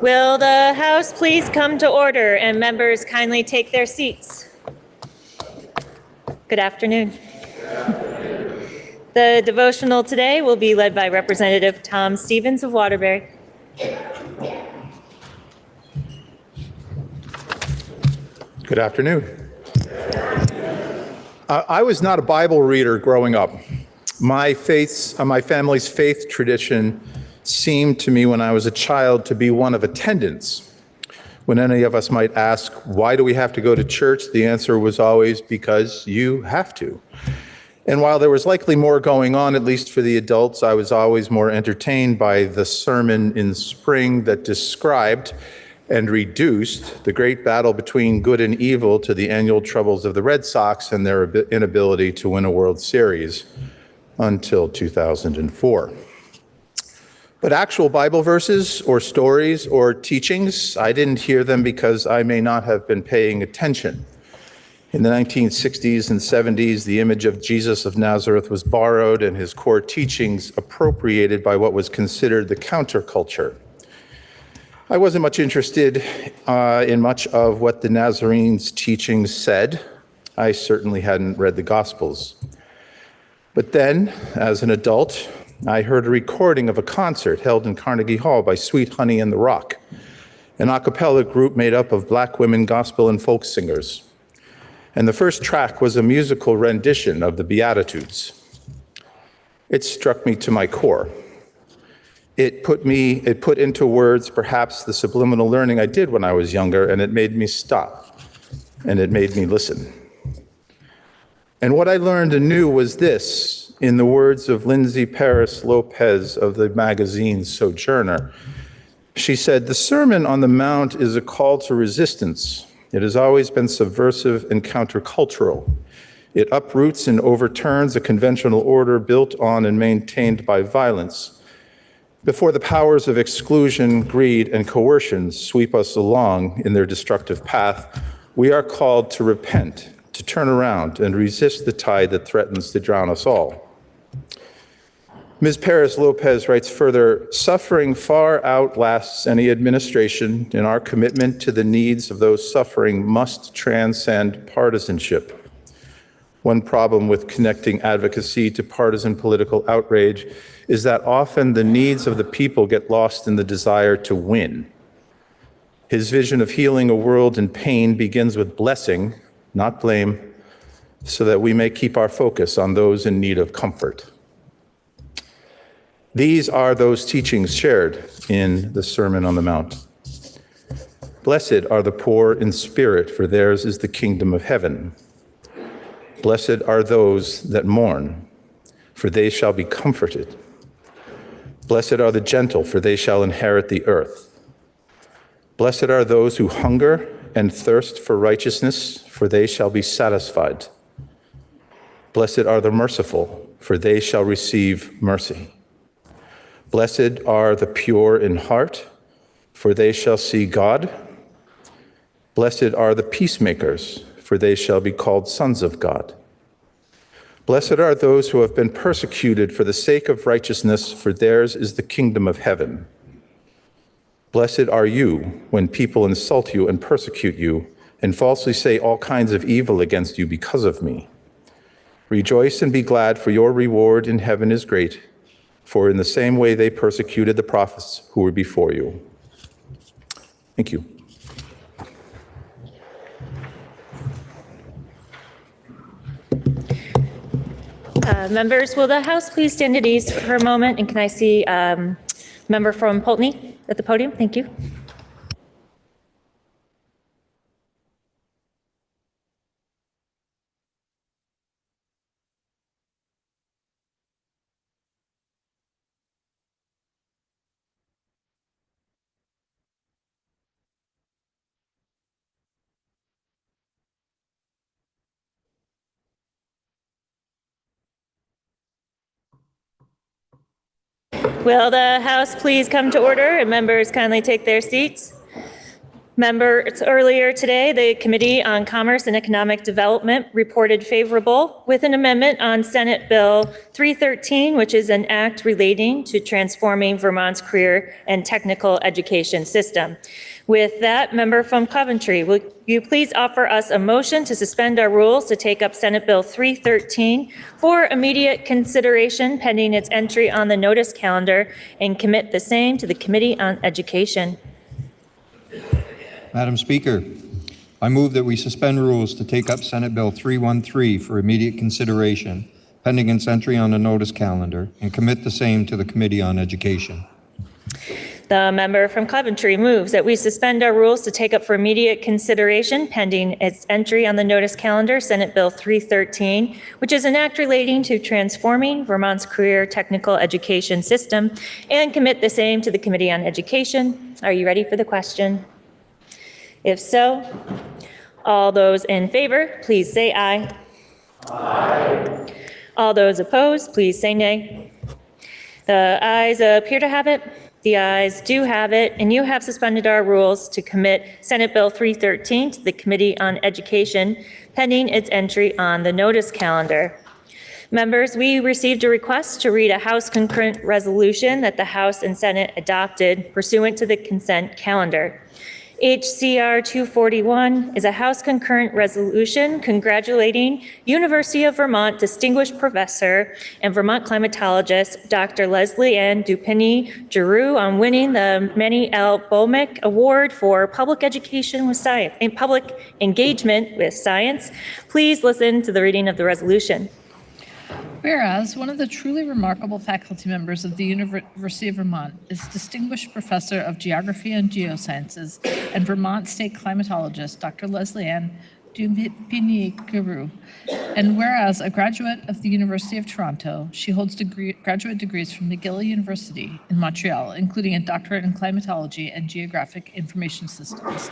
Will the House please come to order and members kindly take their seats? Good afternoon. The devotional today will be led by Representative Tom Stevens of Waterbury. Good afternoon. I was not a Bible reader growing up. My family's faith tradition seemed to me when I was a child to be one of attendance. When any of us might ask, why do we have to go to church? The answer was always, because you have to. And while there was likely more going on, at least for the adults, I was always more entertained by the sermon in spring that described and reduced the great battle between good and evil to the annual troubles of the Red Sox and their inability to win a World Series until 2004. But actual Bible verses or stories or teachings, I didn't hear them because I may not have been paying attention. In the 1960s and 70s, the image of Jesus of Nazareth was borrowed and his core teachings appropriated by what was considered the counterculture. I wasn't much interested in much of what the Nazarenes' teachings said. I certainly hadn't read the Gospels. But then, as an adult, I heard a recording of a concert held in Carnegie Hall by Sweet Honey and the Rock, an a cappella group made up of Black women gospel and folk singers. And the first track was a musical rendition of the Beatitudes. It struck me to my core. It put into words perhaps the subliminal learning I did when I was younger, and it made me stop, and it made me listen. And what I learned anew was this, in the words of Lindsay Paris Lopez of the magazine Sojourner. She said, "The Sermon on the Mount is a call to resistance. It has always been subversive and countercultural. It uproots and overturns a conventional order built on and maintained by violence. Before the powers of exclusion, greed, and coercion sweep us along in their destructive path, we are called to repent, to turn around and resist the tide that threatens to drown us all." Ms. Paris Lopez writes further, "Suffering far outlasts any administration, and our commitment to the needs of those suffering must transcend partisanship. One problem with connecting advocacy to partisan political outrage is that often the needs of the people get lost in the desire to win. His vision of healing a world in pain begins with blessing, not blame, so that we may keep our focus on those in need of comfort." These are those teachings shared in the Sermon on the Mount. "Blessed are the poor in spirit, for theirs is the kingdom of heaven. Blessed are those that mourn, for they shall be comforted. Blessed are the gentle, for they shall inherit the earth. Blessed are those who hunger and thirst for righteousness, for they shall be satisfied. Blessed are the merciful, for they shall receive mercy. Blessed are the pure in heart, for they shall see God. Blessed are the peacemakers, for they shall be called sons of God. Blessed are those who have been persecuted for the sake of righteousness, for theirs is the kingdom of heaven. Blessed are you when people insult you and persecute you, and falsely say all kinds of evil against you because of me. Rejoice and be glad, for your reward in heaven is great, for in the same way they persecuted the prophets who were before you." Thank you. Members, will the House please stand at ease for a moment? And can I see member from Poultney at the podium? Thank you. Will the House please come to order and members kindly take their seats? Members, earlier today, the Committee on Commerce and Economic Development reported favorable with an amendment on Senate Bill 313, which is an act relating to transforming Vermont's career and technical education system. With that, member from Coventry, will you please offer us a motion to suspend our rules to take up Senate Bill 313 for immediate consideration pending its entry on the notice calendar and commit the same to the Committee on Education? Madam Speaker, I move that we suspend rules to take up Senate Bill 313 for immediate consideration, pending its entry on the notice calendar, and commit the same to the Committee on Education. The member from Coventry moves that we suspend our rules to take up for immediate consideration pending its entry on the notice calendar, Senate Bill 313, which is an act relating to transforming Vermont's career technical education system, and commit the same to the Committee on Education. Are you ready for the question? If so, all those in favor, please say aye. Aye. All those opposed, please say nay. The ayes appear to have it. The ayes do have it, and you have suspended our rules to commit Senate Bill 313 to the Committee on Education, pending its entry on the notice calendar. Members, we received a request to read a House concurrent resolution that the House and Senate adopted pursuant to the consent calendar. HCR 241 is a House concurrent resolution congratulating University of Vermont Distinguished Professor and Vermont climatologist Dr. Leslie Ann Dupigny-Giroux on winning the Manny L. Bomek Award for Public Education with Science and Public Engagement with Science. Please listen to the reading of the resolution. Whereas one of the truly remarkable faculty members of the University of Vermont is Distinguished Professor of Geography and Geosciences and Vermont State Climatologist Dr. Leslie Ann Dupigny-Giroux, and whereas a graduate of the University of Toronto, she holds graduate degrees from McGill University in Montreal, including a doctorate in climatology and geographic information systems.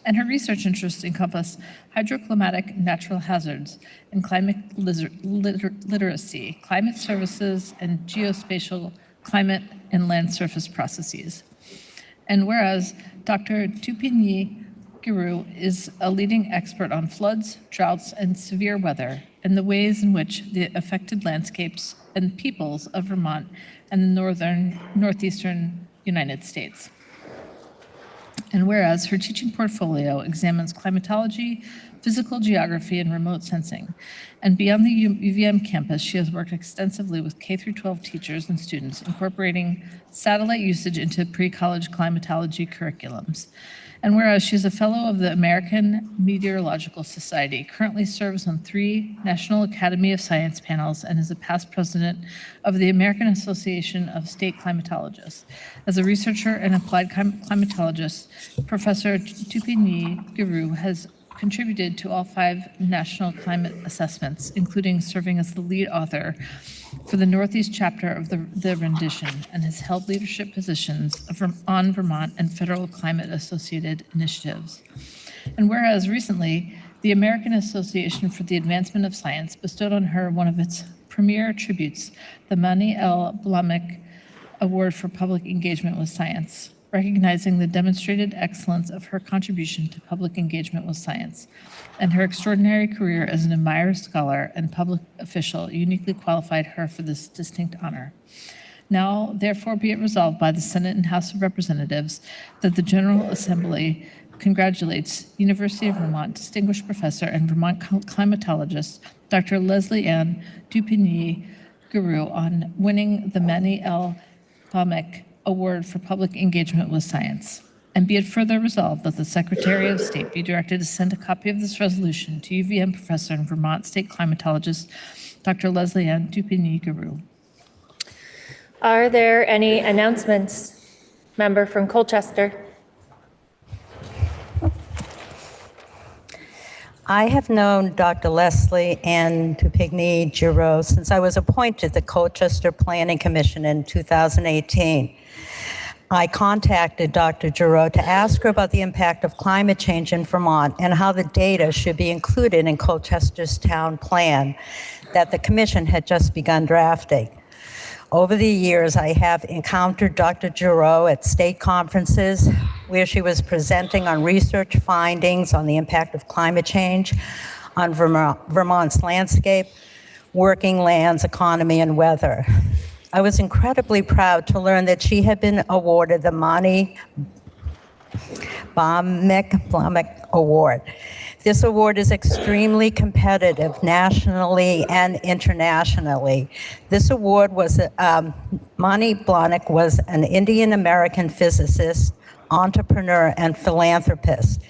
And her research interests encompass hydroclimatic natural hazards and climate literacy, climate services, and geospatial climate and land surface processes. And whereas Dr. Dupigny-Giroux is a leading expert on floods, droughts, and severe weather, and the ways in which the affected landscapes and peoples of Vermont and the northeastern United States. And whereas her teaching portfolio examines climatology, physical geography, and remote sensing. And beyond the UVM campus, she has worked extensively with K-12 teachers and students, incorporating satellite usage into pre-college climatology curriculums. And whereas she is a fellow of the American Meteorological Society, currently serves on 3 National Academy of Science panels, and is a past president of the American Association of State Climatologists. As a researcher and applied climatologist, Professor Dupigny-Giroux has contributed to all 5 national climate assessments, including serving as the lead author for the Northeast chapter of the rendition, and has held leadership positions on Vermont and federal climate-associated initiatives. And whereas recently, the American Association for the Advancement of Science bestowed on her one of its premier tributes, the Manny L. Bomek Award for Public Engagement with Science, recognizing the demonstrated excellence of her contribution to public engagement with science, and her extraordinary career as an admired scholar and public official uniquely qualified her for this distinct honor. Now, therefore, be it resolved by the Senate and House of Representatives that the General Assembly congratulates University of Vermont Distinguished Professor and Vermont climatologist Dr. Leslie Ann Dupigny-Giroux on winning the Manny L. Bomek Award for Public Engagement with Science. And be it further resolved that the Secretary of State be directed to send a copy of this resolution to UVM Professor and Vermont State Climatologist Dr. Leslie Ann Dupigny-Giroux. Are there any announcements? Member from Colchester. I have known Dr. Leslie Ann Dupigny-Giroux since I was appointed to the Colchester Planning Commission in 2018. I contacted Dr. Giroux to ask her about the impact of climate change in Vermont and how the data should be included in Colchester's town plan that the commission had just begun drafting. Over the years, I have encountered Dr. Giroux at state conferences, where she was presenting on research findings on the impact of climate change on Vermont's landscape, working lands, economy, and weather. I was incredibly proud to learn that she had been awarded the Mani Blahnik Award. This award is extremely competitive nationally and internationally. This award was, Mani Blahnik was an Indian-American physicist, entrepreneur, and philanthropist.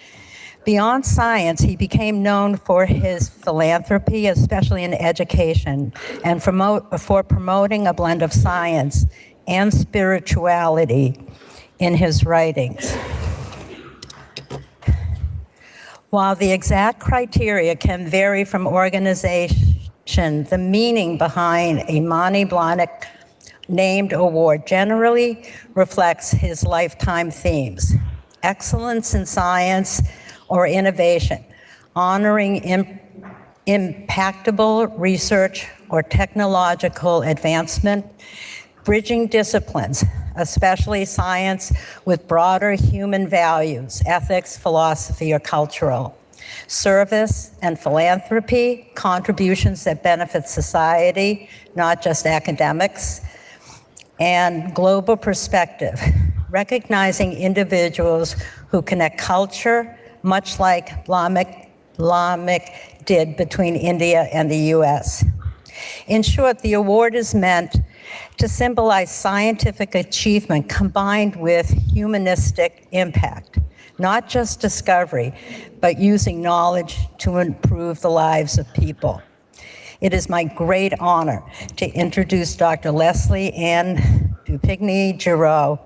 Beyond science, he became known for his philanthropy, especially in education, and for promoting a blend of science and spirituality in his writings. While the exact criteria can vary from organization, the meaning behind a Mani Blahnik named award generally reflects his lifetime themes: excellence in science or innovation, honoring impactable research or technological advancement, bridging disciplines, especially science, with broader human values, ethics, philosophy, or cultural, service and philanthropy, contributions that benefit society, not just academics, and global perspective, recognizing individuals who connect culture, much like Blahnik did between India and the US. In short, the award is meant to symbolize scientific achievement combined with humanistic impact, not just discovery, but using knowledge to improve the lives of people. It is my great honor to introduce Dr. Leslie Ann Dupigny-Giroux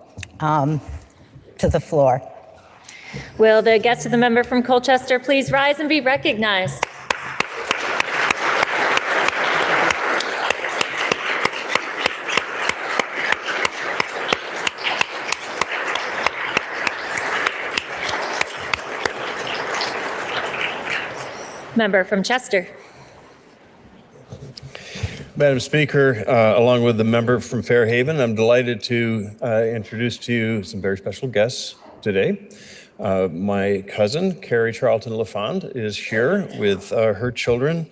to the floor. Will the guest of the member from Colchester please rise and be recognized? Member from Chester. Madam Speaker, along with the member from Fairhaven, I'm delighted to introduce to you some very special guests today. My cousin, Carrie Charlton LaFond, is here with her children,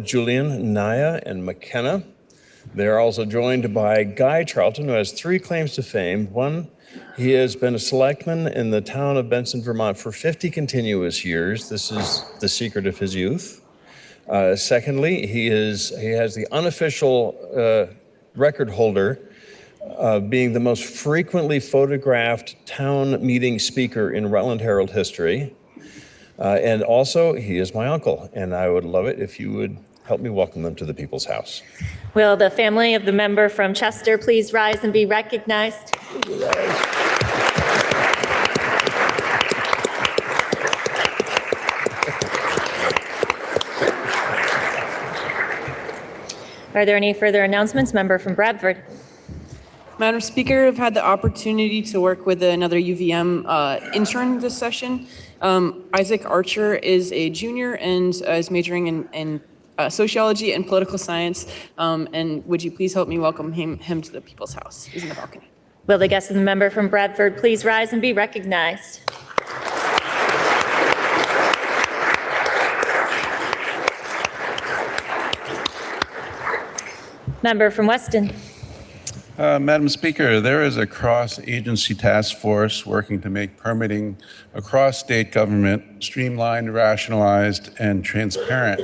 Julian, Naya, and McKenna. They're also joined by Guy Charlton, who has 3 claims to fame. One, he has been a selectman in the town of Benson, Vermont for 50 continuous years. This is the secret of his youth. Secondly, he has the unofficial record holder of being the most frequently photographed town meeting speaker in Rutland Herald history. And also, he is my uncle, and I would love it if you would help me welcome them to the People's House. Will the family of the member from Chester please rise and be recognized? Are there any further announcements? Member from Bradford. Madam Speaker, I've had the opportunity to work with another UVM intern this session. Isaac Archer is a junior and is majoring in sociology and political science. And would you please help me welcome him to the People's House? He's in the balcony. Will the guest of the member from Bradford please rise and be recognized? Member from Weston. Madam Speaker, there is a cross-agency task force working to make permitting across state government streamlined, rationalized, and transparent.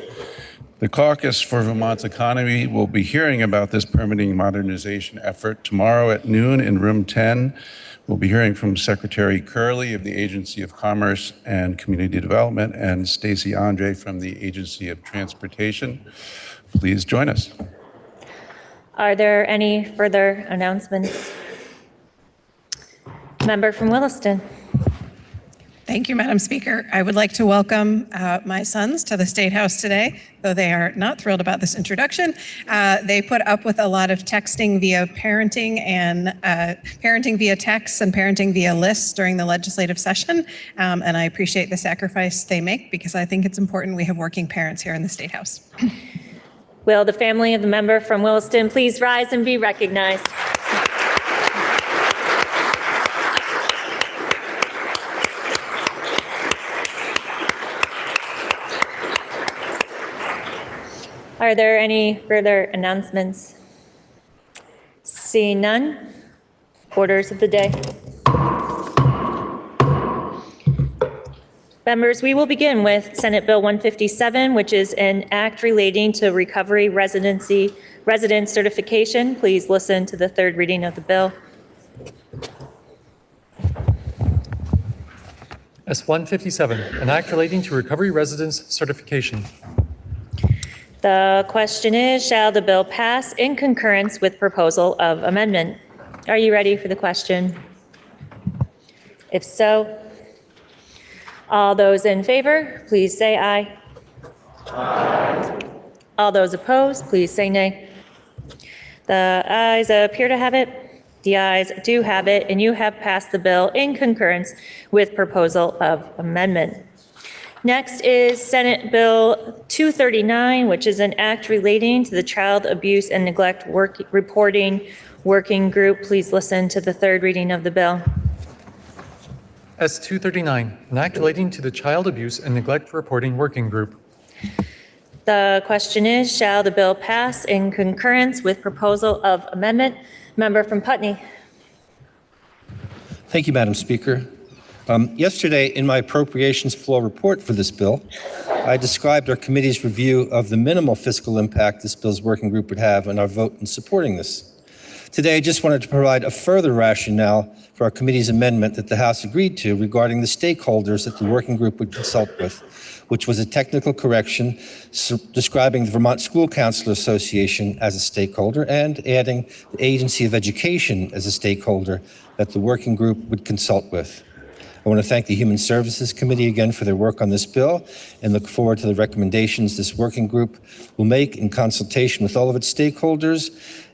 The Caucus for Vermont's Economy will be hearing about this permitting modernization effort tomorrow at noon in room 10. We'll be hearing from Secretary Curley of the Agency of Commerce and Community Development and Stacy Andre from the Agency of Transportation. Please join us. Are there any further announcements? Member from Williston. Thank you, Madam Speaker. I would like to welcome my sons to the State House today, though they are not thrilled about this introduction. They put up with a lot of texting via parenting and parenting via texts and parenting via lists during the legislative session. And I appreciate the sacrifice they make because I think it's important we have working parents here in the State House. Will the family of the member from Williston please rise and be recognized? Are there any further announcements? Seeing none, orders of the day. Members, we will begin with Senate Bill 157, which is an act relating to recovery resident certification. Please listen to the third reading of the bill. S-157, an act relating to recovery residence certification. The question is, shall the bill pass in concurrence with proposal of amendment? Are you ready for the question? If so, all those in favor, please say aye. Aye. All those opposed, please say nay. The ayes appear to have it. The ayes do have it, and you have passed the bill in concurrence with proposal of amendment. Next is Senate Bill 239, which is an act relating to the Child Abuse and Neglect Reporting Working Group. Please listen to the third reading of the bill. S-239, an act relating to the Child Abuse and Neglect Reporting Working Group. The question is, shall the bill pass in concurrence with proposal of amendment? Member from Putney. Thank you, Madam Speaker. Yesterday, in my appropriations floor report for this bill, I described our committee's review of the minimal fiscal impact this bill's working group would have on our vote in supporting this. Today, I just wanted to provide a further rationale for our committee's amendment that the House agreed to regarding the stakeholders that the working group would consult with, which was a technical correction describing the Vermont School Counselor Association as a stakeholder and adding the Agency of Education as a stakeholder that the working group would consult with. I want to thank the Human Services Committee again for their work on this bill and look forward to the recommendations this working group will make in consultation with all of its stakeholders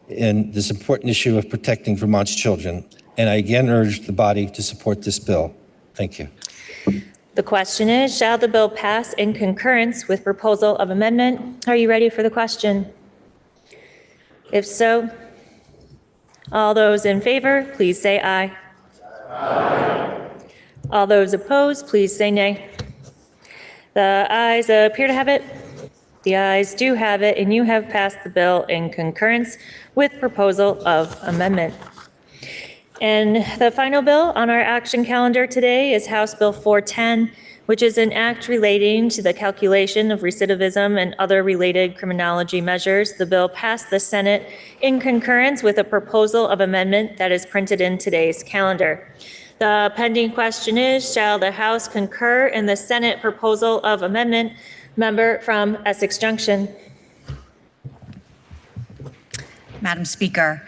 in this important issue of protecting Vermont's children. And I again urge the body to support this bill. Thank you. The question is, shall the bill pass in concurrence with proposal of amendment? Are you ready for the question? If so, all those in favor, please say aye. Aye. All those opposed, please say nay. The ayes appear to have it. The ayes do have it, and you have passed the bill in concurrence with proposal of amendment. And the final bill on our action calendar today is House Bill 410, which is an act relating to the calculation of recidivism and other related criminology measures. The bill passed the Senate in concurrence with a proposal of amendment that is printed in today's calendar. The pending question is, shall the House concur in the Senate proposal of amendment? Member from Essex Junction. Madam Speaker,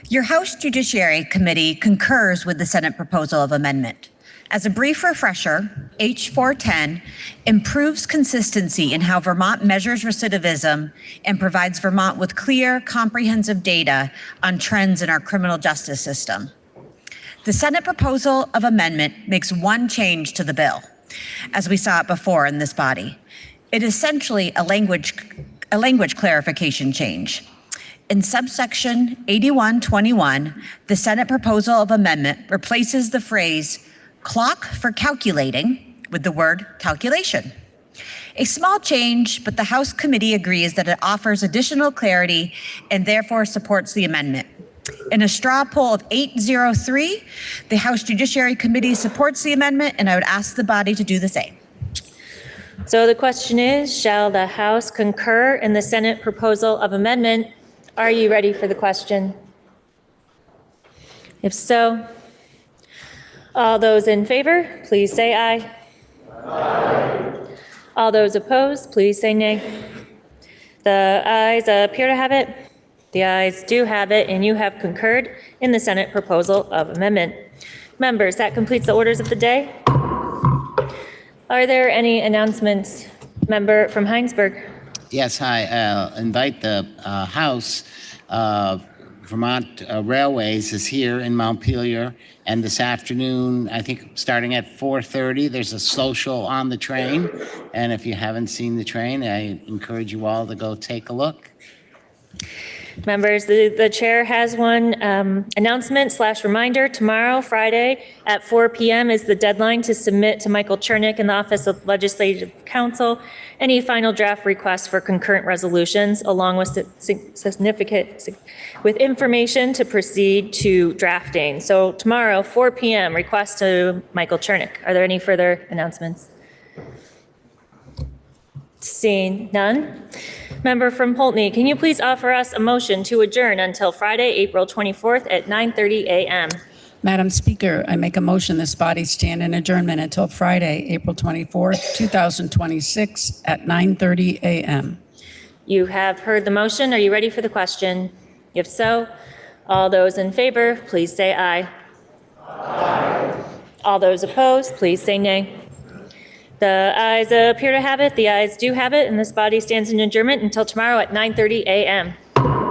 your House Judiciary Committee concurs with the Senate proposal of amendment. As a brief refresher, H410 improves consistency in how Vermont measures recidivism and provides Vermont with clear, comprehensive data on trends in our criminal justice system. The Senate proposal of amendment makes one change to the bill, as we saw it before in this body. It is essentially a language clarification change. In subsection 8121, the Senate proposal of amendment replaces the phrase clock for calculating with the word calculation. A small change, but the House committee agrees that it offers additional clarity and therefore supports the amendment. In a straw poll of 803, the House Judiciary Committee supports the amendment, and I would ask the body to do the same. So the question is, shall the House concur in the Senate proposal of amendment? Are you ready for the question? If so, all those in favor, please say aye. Aye. All those opposed, please say nay. The ayes appear to have it. The ayes do have it, and you have concurred in the Senate proposal of amendment. Members, that completes the orders of the day. Are there any announcements? Member from Heinsberg. Yes, hi. Invite the House. Vermont Railways is here in Montpelier, and this afternoon, I think starting at 4:30, there's a social on the train. And if you haven't seen the train, I encourage you all to go take a look. Members, the chair has one announcement/reminder. Tomorrow, Friday, at 4 p.m. is the deadline to submit to Michael Chernick in the Office of Legislative Counsel any final draft requests for concurrent resolutions, along with with information to proceed to drafting. So tomorrow, 4 p.m., request to Michael Chernick. Are there any further announcements? Seeing none. Member from Poultney, can you please offer us a motion to adjourn until Friday, April 24th at 9:30 a.m.? Madam Speaker, I make a motion this body stand in adjournment until Friday, April 24th, 2026 at 9:30 a.m. You have heard the motion. Are you ready for the question? If so, all those in favor, please say aye. Aye. All those opposed, please say nay. The ayes appear to have it. The ayes do have it, and this body stands in adjournment until tomorrow at 9:30 a.m.